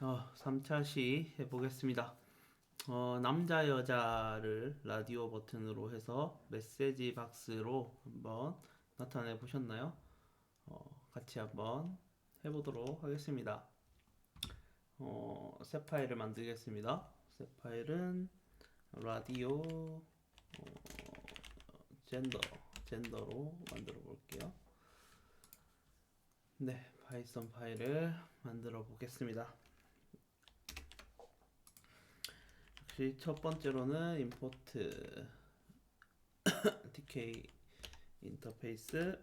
3차 시 해보겠습니다. 남자 여자를 라디오 버튼으로 해서 메시지 박스로 한번 나타내 보셨나요? 같이 한번 해보도록 하겠습니다. 새 파일을 만들겠습니다. 새 파일은 라디오 젠더로 만들어 볼게요. 네, 파이썬 파일을 만들어 보겠습니다. 역시 첫 번째로는 임포트 tk 인터페이스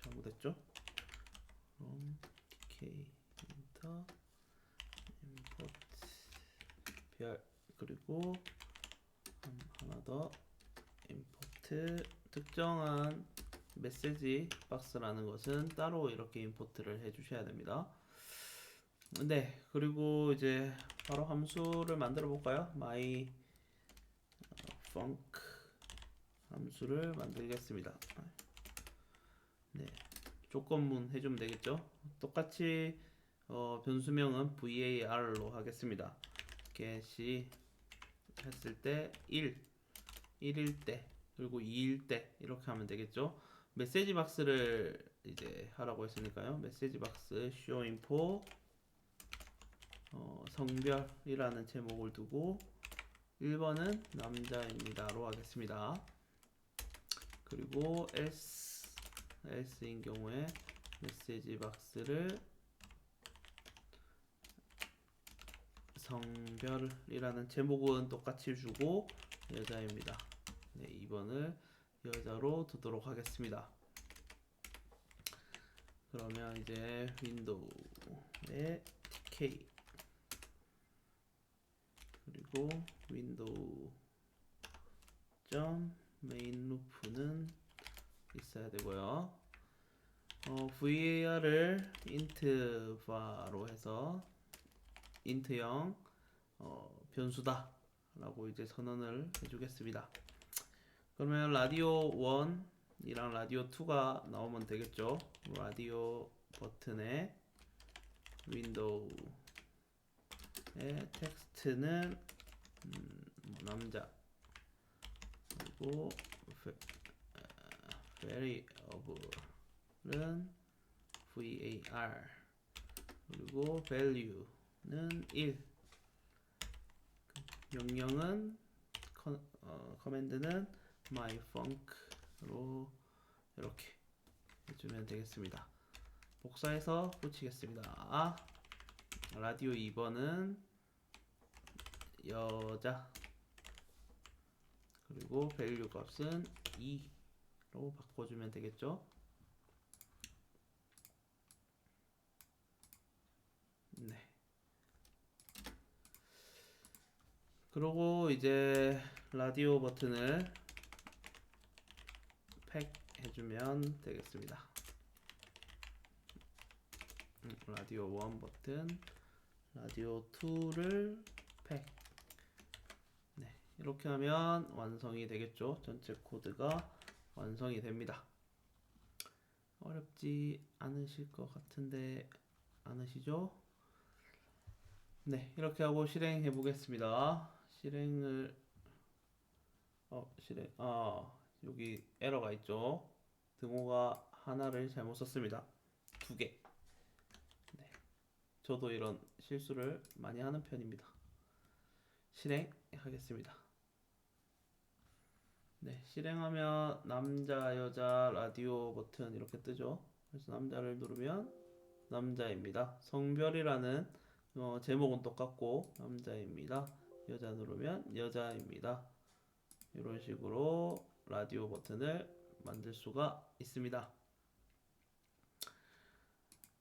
잘못했죠? 그럼 tk 인터 임포트 별 그리고 하나 더 임포트 특정한 메시지 박스라는 것은 따로 이렇게 임포트를 해주셔야 됩니다. 네, 그리고 이제 바로 함수를 만들어 볼까요? my func 함수를 만들겠습니다. 네, 조건문 해주면 되겠죠? 똑같이 변수명은 var로 하겠습니다. get이 했을 때 1일 때 그리고 2일 때 이렇게 하면 되겠죠? 메시지 박스를 이제 하라고 했으니까요. 메시지 박스 show info 성별이라는 제목을 두고 1번은 남자입니다로 하겠습니다. 그리고 else인 경우에 메시지 박스를 성별이라는 제목은 똑같이 주고 여자입니다. 네, 2번을 여자로 두도록 하겠습니다. 그러면 이제 윈도우에 tk 그리고 윈도우 main loop는 있어야 되고요. var을 int var로 해서 int0 변수다 라고 이제 선언을 해주겠습니다. 그러면 라디오 1이랑 라디오 2가 나오면 되겠죠. 라디오 버튼에 윈도우의 텍스트는 남자 그리고 variable은 var 그리고 value는 1 명령은 커맨드는 myfunc로 이렇게 해주면 되겠습니다. 복사해서 붙이겠습니다. 라디오 2번은 여자 그리고 value 값은 2로 바꿔주면 되겠죠. 네. 그리고 이제 라디오 버튼을 팩 해주면 되겠습니다. 라디오 1 버튼, 라디오 2를 팩. 네, 이렇게 하면 완성이 되겠죠. 전체 코드가 완성이 됩니다. 어렵지 않으실 것 같은데 않으시죠? 네, 이렇게 하고 실행해 보겠습니다. 실행을 여기 에러가 있죠. 등호가 하나를 잘못 썼습니다. 2개. 네, 저도 이런 실수를 많이 하는 편입니다. 실행하겠습니다. 네, 실행하면 남자, 여자, 라디오 버튼 이렇게 뜨죠. 그래서 남자를 누르면 남자입니다. 성별이라는 제목은 똑같고 남자입니다. 여자 누르면 여자입니다. 이런 식으로 라디오 버튼을 만들 수가 있습니다.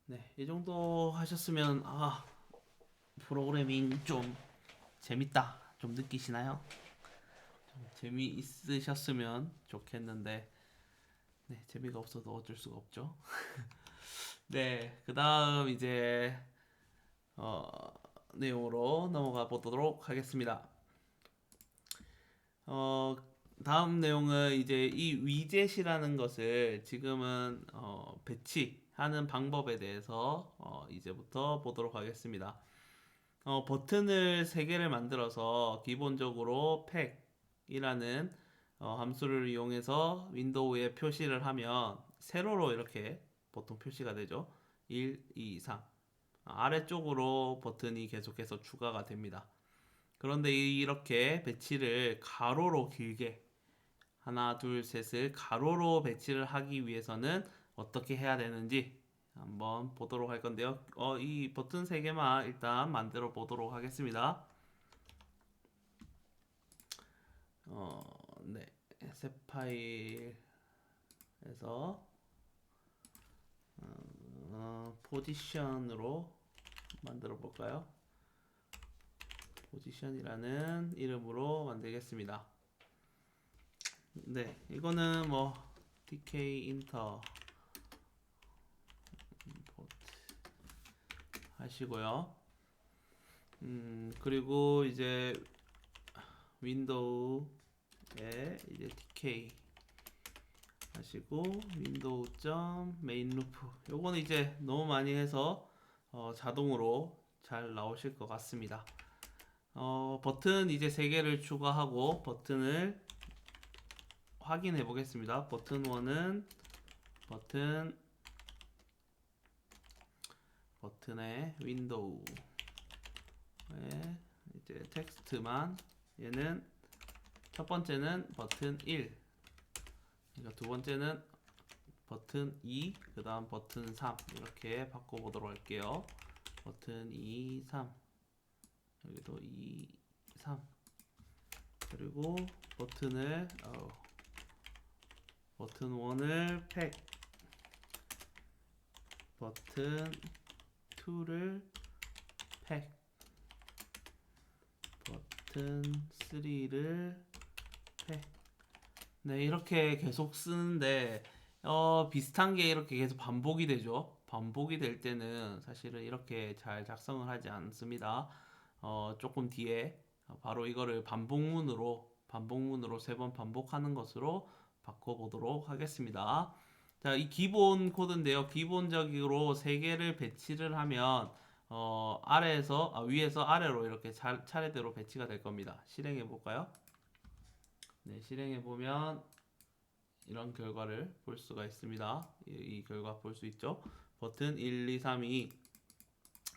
네, 이 정도 하셨으면 프로그래밍 좀 재밌다 좀 느끼시나요? 좀 재미있으셨으면 좋겠는데 네, 재미가 없어도 어쩔 수가 없죠. 네, 그 다음 이제 내용으로 넘어가 보도록 하겠습니다. 다음 내용은 이제 이 위젯이라는 것을 지금은 배치 하는 방법에 대해서 이제부터 보도록 하겠습니다. 버튼을 3개를 만들어서 기본적으로 팩이라는 함수를 이용해서 윈도우에 표시를 하면 세로로 이렇게 보통 표시가 되죠. 1, 2, 3. 아래쪽으로 버튼이 계속해서 추가가 됩니다. 그런데 이렇게 배치를 가로로 길게 하나, 둘, 셋을 가로로 배치를 하기 위해서는 어떻게 해야 되는지 한번 보도록 할 건데요. 이 버튼 3개만 일단 만들어 보도록 하겠습니다. 네. 새 파일에서 포지션으로 만들어 볼까요? 포지션이라는 이름으로 만들겠습니다. 네, 이거는 뭐 dk 인터 하시고요. 그리고 이제 윈도우에 이제 dk 하시고 윈도우 점 메인 루프, 요거는 이제 너무 많이 해서 자동으로 잘 나오실 것 같습니다. 버튼 이제 3개를 추가하고 버튼을 확인해 보겠습니다. 버튼 1은 버튼의 윈도우에 이제 텍스트만, 얘는 첫 번째는 버튼 1, 그러니까 두 번째는 버튼 2, 그 다음 버튼 3 이렇게 바꿔보도록 할게요. 버튼 2, 3, 여기도 2, 3, 그리고 버튼을 버튼 1을 팩, 버튼 2를 팩, 버튼 3를 팩. 네, 이렇게 계속 쓰는데 비슷한 게 이렇게 계속 반복이 되죠. 반복이 될 때는 사실은 이렇게 잘 작성을 하지 않습니다. 조금 뒤에 바로 이거를 반복문으로 3번 반복하는 것으로 바꿔보도록 하겠습니다. 자, 이 기본 코드인데요. 기본적으로 3개를 배치를 하면 위에서 아래로 이렇게 차례대로 배치가 될 겁니다. 실행해 볼까요? 네, 실행해 보면 이런 결과를 볼 수가 있습니다. 이 결과 볼 수 있죠. 버튼 1, 2, 3, 2.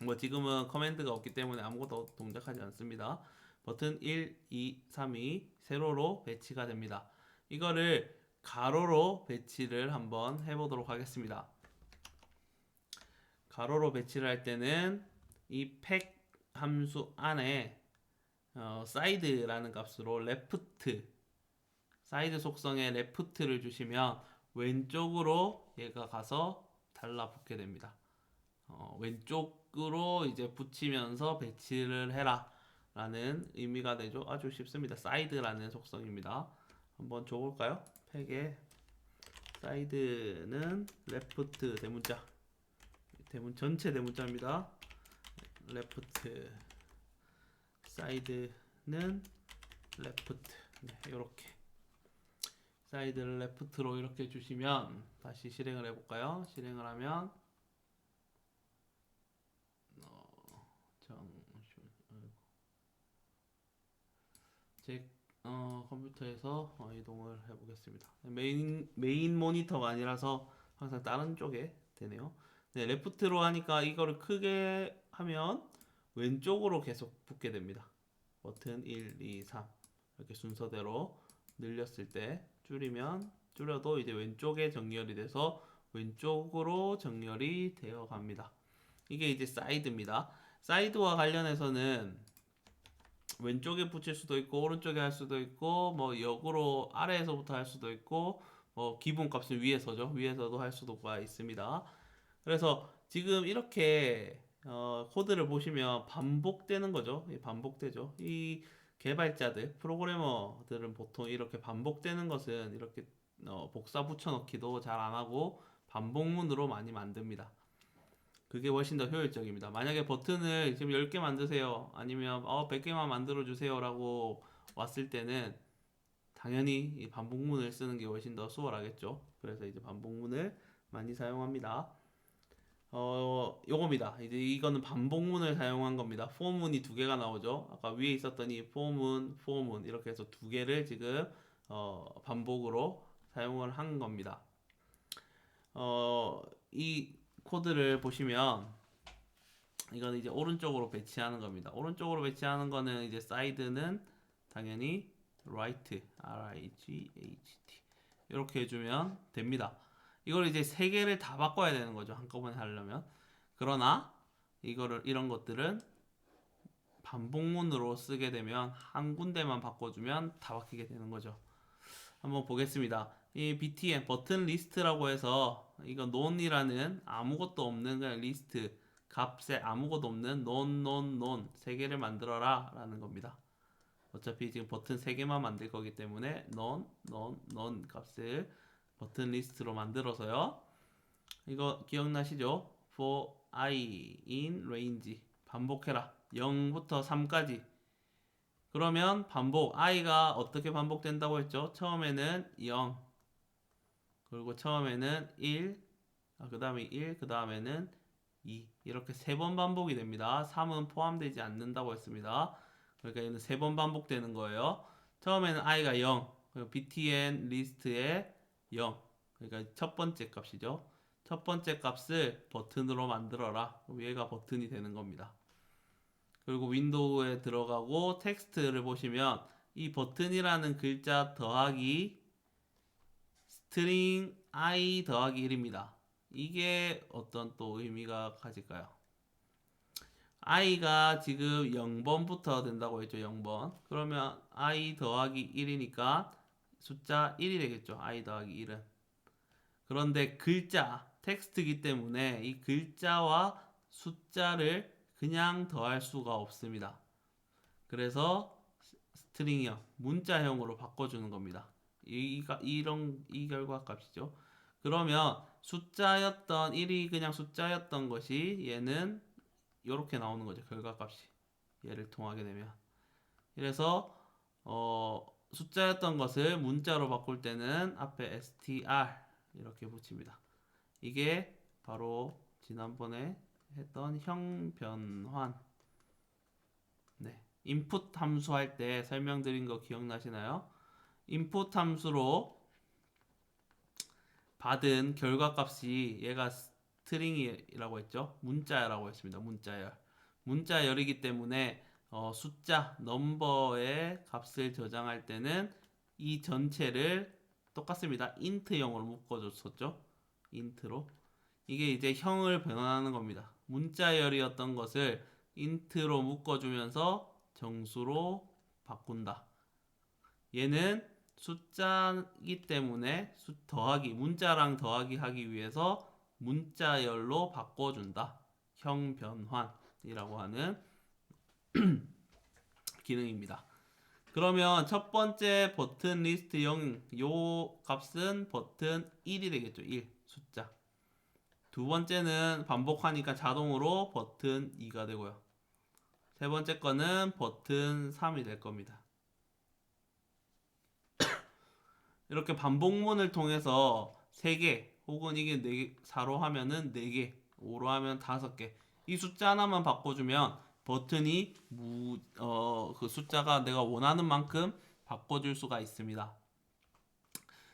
뭐 지금은 커맨드가 없기 때문에 아무것도 동작하지 않습니다. 버튼 1, 2, 3, 2 세로로 배치가 됩니다. 이거를 가로로 배치를 한번 해보도록 하겠습니다. 가로로 배치를 할 때는 이 팩 함수 안에 사이드라는 값으로 레프트, 사이드 속성에 레프트를 주시면 왼쪽으로 얘가 가서 달라붙게 됩니다. 왼쪽으로 이제 붙이면서 배치를 해라 라는 의미가 되죠. 아주 쉽습니다. 사이드라는 속성입니다. 한번 줘볼까요? 팩에 사이드는 레프트 대문자, 전체 대문자입니다. 레프트, 사이드는 레프트. 네, 이렇게 사이드를 레프트로 이렇게 주시면, 다시 실행을 해볼까요? 실행을 하면 제 컴퓨터에서 이동을 해보겠습니다. 메인 모니터가 아니라서 항상 다른 쪽에 되네요. 네, 레프트로 하니까 이거를 크게 하면 왼쪽으로 계속 붙게 됩니다. 버튼 1, 2, 3 이렇게 순서대로 늘렸을 때, 줄여도 이제 왼쪽에 정렬이 돼서 왼쪽으로 정렬이 되어 갑니다. 이게 이제 사이드입니다. 사이드와 관련해서는 왼쪽에 붙일 수도 있고 오른쪽에 할 수도 있고, 뭐 역으로 아래에서부터 할 수도 있고, 뭐 기본 값은 위에서도 할 수도가 있습니다. 그래서 지금 이렇게 코드를 보시면 반복되는 거죠. 반복되죠. 이 개발자들, 프로그래머들은 보통 이렇게 반복되는 것은 이렇게 복사 붙여넣기도 잘 안 하고 반복문으로 많이 만듭니다. 그게 훨씬 더 효율적입니다. 만약에 버튼을 지금 10개 만드세요, 아니면 100개만 만들어 주세요 라고 왔을 때는 당연히 이 반복문을 쓰는 게 훨씬 더 수월하겠죠. 그래서 이제 반복문을 많이 사용합니다. 요겁니다. 이제 이거는 반복문을 사용한 겁니다. for문이 두 개가 나오죠. 아까 위에 있었던 이 for문 이렇게 해서 두 개를 지금 반복으로 사용을 한 겁니다. 이 코드를 보시면 이거는 이제 오른쪽으로 배치하는 겁니다. 오른쪽으로 배치하는 거는 이제 사이드는 당연히 right, R-I-G-H-T 이렇게 해주면 됩니다. 이걸 이제 세 개를 다 바꿔야 되는 거죠. 한꺼번에 하려면. 그러나 이런 것들은 반복문으로 쓰게 되면 한 군데만 바꿔주면 다 바뀌게 되는 거죠. 한번 보겠습니다. 이 btn 버튼 리스트라고 해서 이거 none이라는 아무것도 없는 그냥 리스트 값에 아무것도 없는 non 세 개를 만들어라 라는 겁니다. 어차피 지금 버튼 3개만 만들 거기 때문에 non 값을 버튼 리스트로 만들어서요. 이거 기억나시죠? for I in range 반복해라. 0부터 3까지. 그러면 반복 i가 어떻게 반복된다고 했죠? 처음에는 0 그리고 처음에는 1 그 다음에 1 그 다음에는 2 이렇게 3번 반복이 됩니다. 3은 포함되지 않는다고 했습니다. 그러니까 얘는 3번 반복되는 거예요. 처음에는 i가 0 그리고 btn 리스트에 0 그러니까 첫 번째 값이죠. 첫 번째 값을 버튼으로 만들어라. 그럼 얘가 버튼이 되는 겁니다. 그리고 윈도우에 들어가고 텍스트를 보시면 이 버튼이라는 글자 더하기 스트링 i 더하기 1입니다. 이게 어떤 또 의미가 가질까요? i가 지금 0번부터 된다고 했죠. 0번. 그러면 i 더하기 1이니까 숫자 1이 되겠죠. i 더하기 1은. 그런데 글자, 텍스트이기 때문에 이 글자와 숫자를 그냥 더할 수가 없습니다. 그래서 스트링형, 문자형으로 바꿔주는 겁니다. 이 결과 값이죠. 그러면 숫자였던 1이 그냥 숫자였던 것이 얘는 이렇게 나오는 거죠. 결과값이 얘를 통하게 되면. 그래서 숫자였던 것을 문자로 바꿀 때는 앞에 str 이렇게 붙입니다. 이게 바로 지난번에 했던 형변환. 네. 인풋 함수 할 때 설명드린 거 기억나시나요? 인풋 함수로 받은 결과값이 얘가 스트링이라고 했죠. 문자라고 했습니다. 문자열이기 때문에 숫자 넘버의 값을 저장할 때는 이 전체를 똑같습니다. int형으로 묶어줬었죠. int로. 이게 이제 형을 변환하는 겁니다. 문자열이었던 것을 int로 묶어주면서 정수로 바꾼다. 얘는 숫자이기 때문에 문자랑 더하기 하기 위해서 문자열로 바꿔준다. 형변환이라고 하는 기능입니다. 그러면 첫 번째 버튼 리스트 0, 요 값은 버튼 1이 되겠죠. 1 숫자. 두 번째는 반복하니까 자동으로 버튼 2가 되고요. 세 번째 거는 버튼 3이 될 겁니다. 이렇게 반복문을 통해서 3개 혹은 이게 4로 하면은 4개 5로 하면 5개 이 숫자 하나만 바꿔주면 버튼이 그 숫자가 내가 원하는 만큼 바꿔줄 수가 있습니다.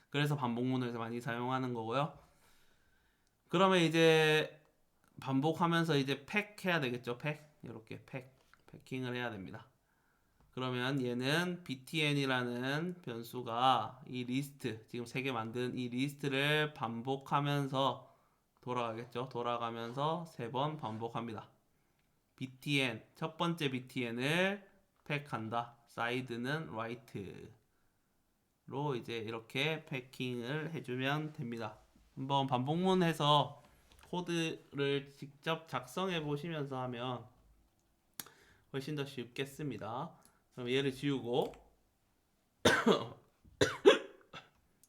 그래서 반복문을 많이 사용하는 거고요. 그러면 이제 반복하면서 이제 팩 해야 되겠죠. 이렇게 패킹을 해야 됩니다. 그러면 얘는 btn이라는 변수가 이 리스트 지금 3개 만든 이 리스트를 반복하면서 돌아가겠죠. 돌아가면서 3번 반복합니다. btn 첫 번째 btn을 팩한다. 사이드는 right로 이제 이렇게 패킹을 해주면 됩니다. 한번 반복문 해서 코드를 직접 작성해 보시면서 하면 훨씬 더 쉽겠습니다. 그럼 얘를 지우고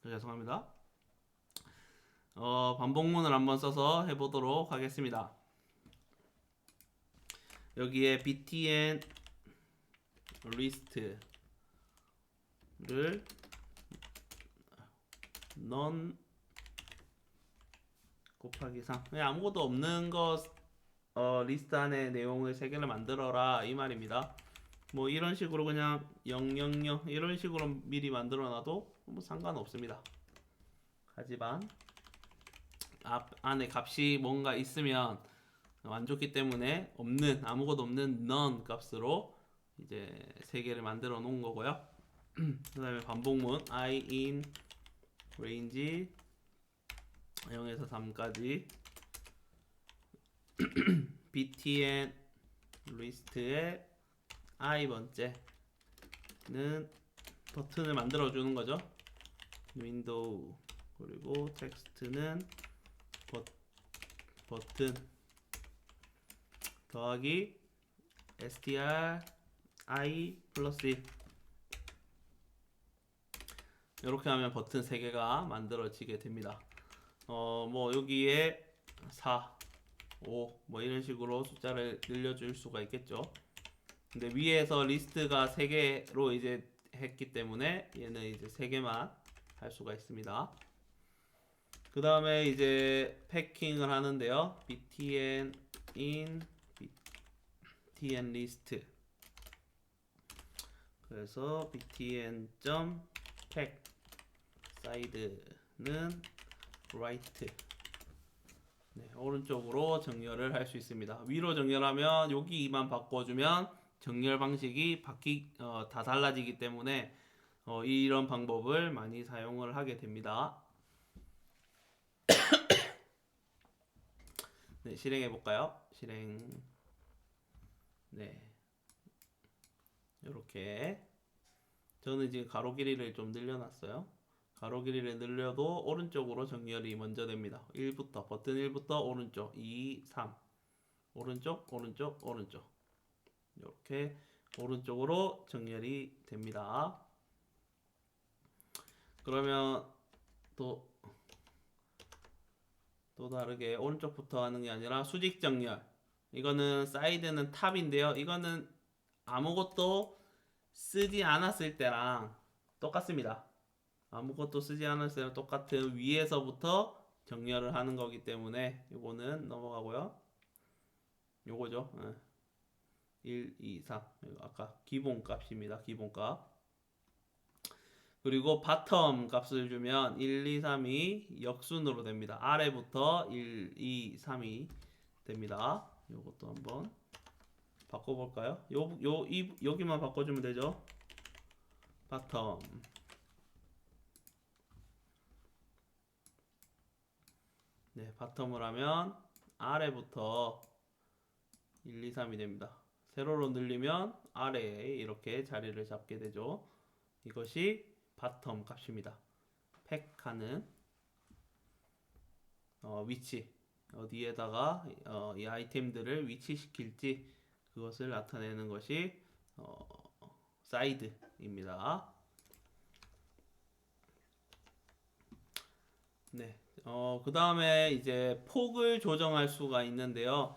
죄송합니다. 반복문을 한번 써서 해보도록 하겠습니다. 여기에 btn 리스트를 none 곱하기 3 그냥 아무것도 없는 것 리스트 안에 내용을 세 개를 만들어라 이 말입니다. 뭐 이런 식으로 그냥 000 이런 식으로 미리 만들어 놔도 뭐 상관없습니다. 하지만 안에 값이 뭔가 있으면 안 좋기 때문에 없는 아무것도 없는 none 값으로 이제 세 개를 만들어 놓은 거고요. 그다음에 반복문 I in range 0에서 3까지 btn 리스트의 I 번째는 버튼을 만들어 주는 거죠. 윈도우 그리고 텍스트는 버튼 더하기 str I 플러스 1 이렇게 하면 버튼 3개가 만들어지게 됩니다. 뭐 여기에 4, 5 뭐 이런 식으로 숫자를 늘려줄 수가 있겠죠. 근데 위에서 리스트가 3개로 이제 했기 때문에 얘는 이제 3개만 할 수가 있습니다. 그 다음에 이제 패킹을 하는데요. btn in btn list 그래서 btn.pack 사이드는 right 네, 오른쪽으로 정렬을 할 수 있습니다. 위로 정렬하면 여기만 바꿔주면 정렬 방식이 다 달라지기 때문에 이런 방법을 많이 사용을 하게 됩니다. 네, 실행해 볼까요? 실행. 네, 이렇게 저는 지금 가로 길이를 좀 늘려놨어요. 가로 길이를 늘려도 오른쪽으로 정렬이 먼저 됩니다. 1부터 버튼 1부터 오른쪽 2, 3 오른쪽 오른쪽 오른쪽 이렇게 오른쪽으로 정렬이 됩니다. 그러면 또 다르게 오른쪽부터 하는 게 아니라 수직 정렬 이거는 사이드는 탑인데요. 이거는 아무것도 쓰지 않았을 때랑 똑같습니다. 아무것도 쓰지 않았을 때랑 똑같은 위에서부터 정렬을 하는 거기 때문에 이거는 넘어가고요. 요거죠. 1, 2, 3 아까 기본 값입니다. 기본 값. 그리고 바텀 값을 주면 1, 2, 3이 역순으로 됩니다. 아래부터 1, 2, 3이 됩니다. 요것도 한번 바꿔볼까요? 여기만 바꿔주면 되죠. 바텀 네, 바텀을 하면 아래부터 1, 2, 3이 됩니다. 세로로 늘리면 아래에 이렇게 자리를 잡게 되죠. 이것이 바텀 값입니다. 팩하는 위치 어디에다가 이 아이템들을 위치시킬지 그것을 나타내는 것이 사이드입니다. 네. 그 다음에 이제 폭을 조정할 수가 있는데요.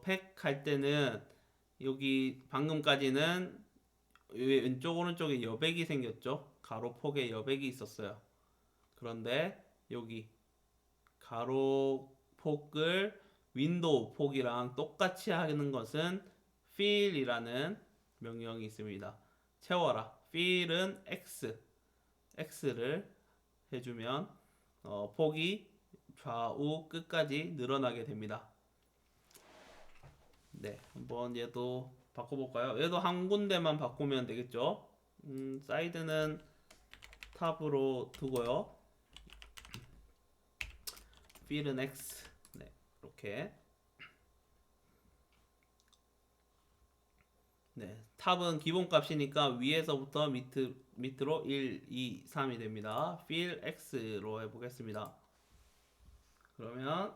팩 할 때는 여기 방금까지는 왼쪽 오른쪽에 여백이 생겼죠. 가로 폭에 여백이 있었어요. 그런데 여기 가로 폭을 윈도우 폭이랑 똑같이 하는 것은 fill이라는 명령이 있습니다. 채워라. fill은 x를 해주면 폭이 좌우 끝까지 늘어나게 됩니다. 네, 한번 얘도 바꿔볼까요? 얘도 한 군데만 바꾸면 되겠죠? 사이드는 탑으로 두고요. fill은 x. 네, 이렇게. 네, 탑은 기본값이니까 위에서부터 밑으로 1, 2, 3이 됩니다. fill x로 해보겠습니다. 그러면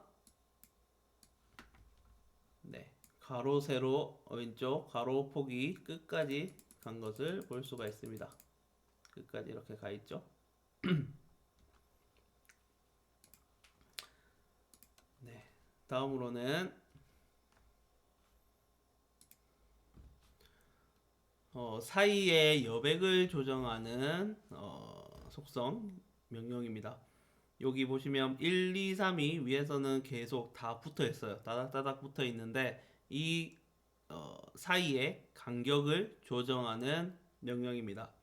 네, 가로 세로 왼쪽 가로 폭이 끝까지 간 것을 볼 수가 있습니다. 끝까지 이렇게 가 있죠. 네, 다음으로는 사이에 여백을 조정하는 속성 명령입니다. 여기 보시면 1, 2, 3이 위에서는 계속 다 붙어 있어요. 따닥따닥 붙어 있는데 이 사이에 간격을 조정하는 명령입니다.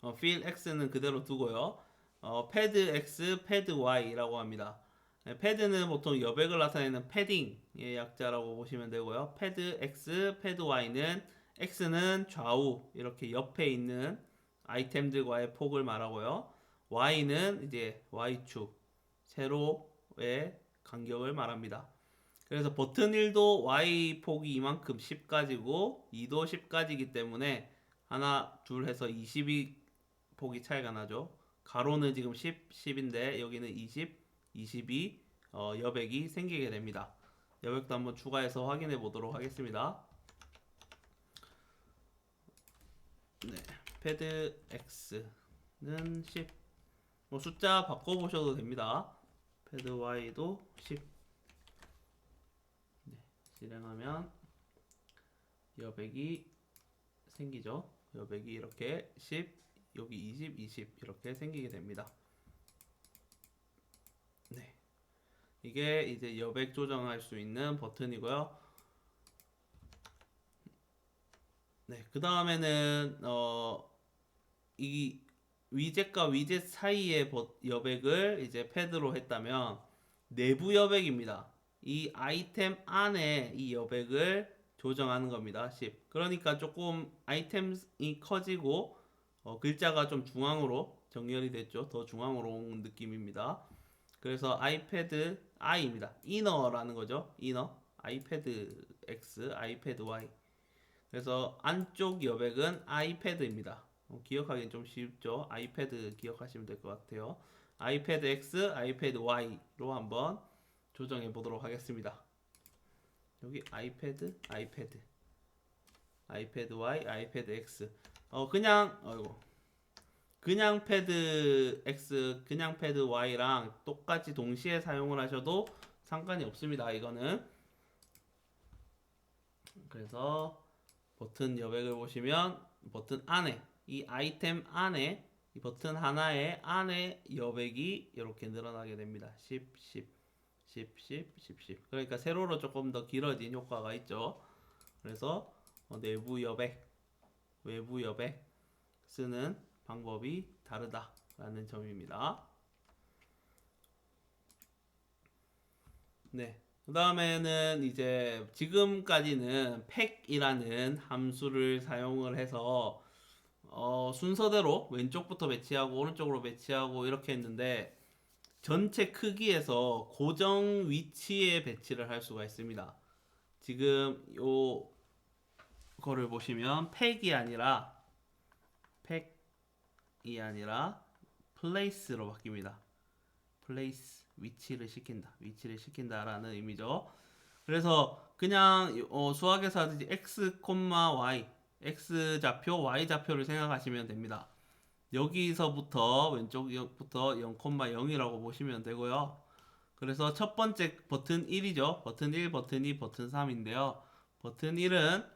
fill x는 그대로 두고요. pad x, pad y라고 합니다. 패드는 보통 여백을 나타내는 패딩의 약자라고 보시면 되고요. pad x, pad y는 x는 좌우 이렇게 옆에 있는 아이템들과의 폭을 말하고요. y는 이제 y축 세로의 간격을 말합니다. 그래서 버튼 1도 y 폭이 이만큼 10가지고 2도 10가지이기 때문에 하나 둘 해서 20이 폭이 차이가 나죠. 가로는 지금 10, 10인데 여기는 20, 22 여백이 생기게 됩니다. 여백도 한번 추가해서 확인해 보도록 하겠습니다. 네, 패드 X는 10. 숫자 바꿔보셔도 됩니다. 패드 Y도 10. 네, 실행하면 여백이 생기죠. 여백이 이렇게 10, 여기 20, 20 이렇게 생기게 됩니다. 네, 이게 이제 여백 조정할 수 있는 버튼이고요. 네, 그 다음에는 이 위젯과 위젯 사이의 여백을 이제 패드로 했다면 내부 여백입니다. 이 아이템 안에 이 여백을 조정하는 겁니다. 10. 그러니까 조금 아이템이 커지고 글자가 좀 중앙으로 정렬이 됐죠. 더 중앙으로 온 느낌입니다. 그래서 아이패드 I입니다. 이너라는 거죠. 이너. 아이패드 X, 아이패드 Y. 그래서 안쪽 여백은 아이패드입니다. 기억하기는 좀 쉽죠. 아이패드 기억하시면 될 것 같아요. 아이패드 X, 아이패드 Y로 한번 조정해 보도록 하겠습니다. 여기 아이패드, 아이패드, 아이패드 Y, 아이패드 X. 그냥 패드 X, 그냥 패드 Y랑 똑같이 동시에 사용을 하셔도 상관이 없습니다. 이거는. 그래서 버튼 여백을 보시면 버튼 안에 이 아이템 안에 이 버튼 하나의 안에 여백이 이렇게 늘어나게 됩니다. 10, 10, 10, 10, 10, 10. 그러니까 세로로 조금 더 길어진 효과가 있죠. 그래서 내부 여백, 외부 여백 쓰는 방법이 다르다라는 점입니다. 네. 그 다음에는 이제 지금까지는 팩이라는 함수를 사용을 해서 순서대로 왼쪽부터 배치하고 오른쪽으로 배치하고 이렇게 했는데 전체 크기에서 고정 위치에 배치를 할 수가 있습니다. 지금 요 거를 보시면 팩이 아니라 place로 바뀝니다. place 위치를 시킨다라는 의미죠. 그래서 그냥 수학에서 하듯이 x, y, x 좌표, y 좌표를 생각하시면 됩니다. 여기서부터 왼쪽부터 0,0이라고 보시면 되고요. 그래서 첫 번째 버튼 1이죠. 버튼 1, 버튼 2, 버튼 3인데요. 버튼 1은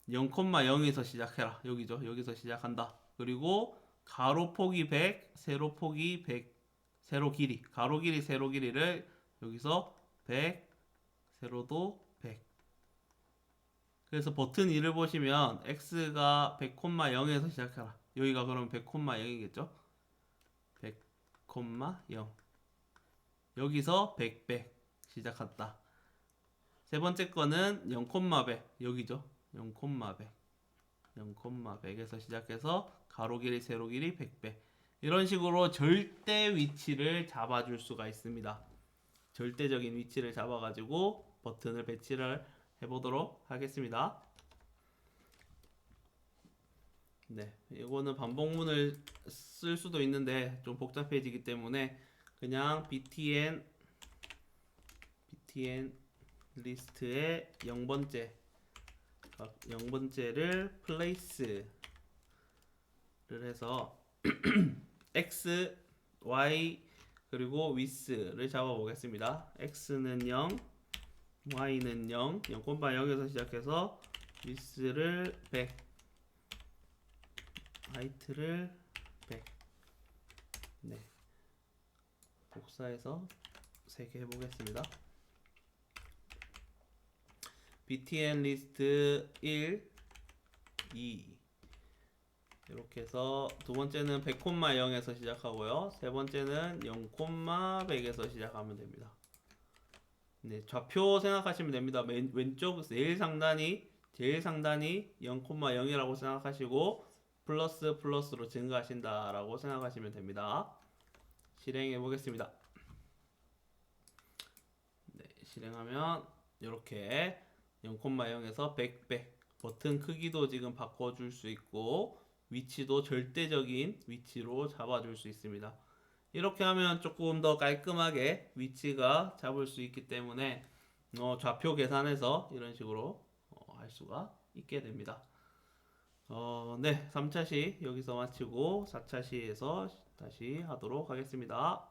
0,0에서 시작해라. 여기죠. 여기서 시작한다. 그리고 가로 폭이 100, 세로 폭이 100, 세로 길이, 가로 길이, 세로 길이를 여기서 100, 세로도 100. 그래서 버튼 2를 보시면 x가 100,0에서 시작해라. 여기가 그럼 100,0이겠죠? 100,0. 여기서 100, 100 시작한다. 세 번째 거는 0,100 여기죠. 0,100. 0,100에서 시작해서 가로 길이, 세로 길이 100, 100. 이런 식으로 절대 위치를 잡아줄 수가 있습니다. 절대적인 위치를 잡아가지고 버튼을 배치를 해보도록 하겠습니다. 네, 이거는 반복문을 쓸 수도 있는데 좀 복잡해지기 때문에 그냥 btn 리스트의 0번째를 place를 해서 x, y 그리고 width를 잡아 보겠습니다. x는 0, y는 0, 0,0에서 시작해서 width를 100, height를 100. 네. 복사해서 3개 해보겠습니다. btn 리스트 1, 2 이렇게 해서 두 번째는 100,0에서 시작하고요. 세 번째는 0,100에서 시작하면 됩니다. 네, 좌표 생각하시면 됩니다. 왼쪽 제일 상단이 0,0이라고 생각하시고 플러스로 증가하신다라고 생각하시면 됩니다. 실행해 보겠습니다. 네, 실행하면 이렇게 0,0에서 100배 버튼 크기도 지금 바꿔줄 수 있고 위치도 절대적인 위치로 잡아줄 수 있습니다. 이렇게 하면 조금 더 깔끔하게 위치가 잡을 수 있기 때문에 좌표 계산해서 이런 식으로 할 수가 있게 됩니다. 네, 3차 시 여기서 마치고 4차 시에서 다시 하도록 하겠습니다.